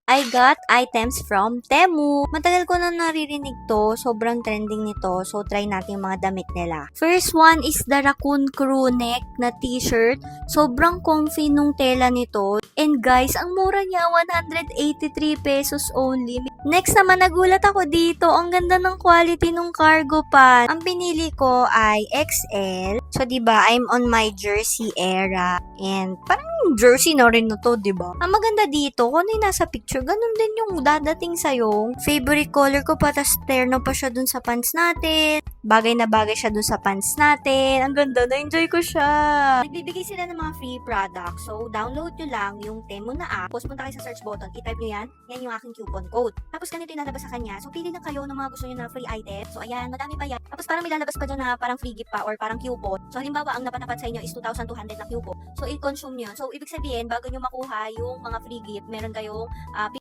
I got items from Temu. Matagal ko na naririnig to. Sobrang trending nito. So, try natin yung mga damit nila. First one is the Raccoon crew neck na t-shirt. Sobrang comfy nung tela nito. And guys, ang mura niya, 183 pesos only. Next naman, nagulat ako dito. Ang ganda ng quality ng cargo pants. Ang pinili ko ay XL. So, diba, I'm on my jersey era. And parang jersey na rin na to, diba? Ang maganda dito, kung ano yung nasa picture, ganun din yung dadating sa'yo. Favorite color ko pa, tas terno pa siya dun sa pants natin. Bagay na bagay siya dun sa pants natin. Ang ganda, na-enjoy ko siya. Nagbibigay sila ng mga free products. So, download nyo lang yung Temu na app. Tapos, punta kayo sa search button. I-type nyo yan. Yan yung aking coupon code. Tapos, ganito yung lalabas sa kanya. So, pili na kayo ng mga gusto nyo na free item. So, ayan, madami pa yan. Tapos, parang may lalabas pa dyan na parang free gift pa or parang coupon. So, halimbawa, ang napatapat sa inyo is 2,200 na coupon. So, i-consume nyo. So, ibig sabihin, bago nyo makuha yung mga free gift, meron kayong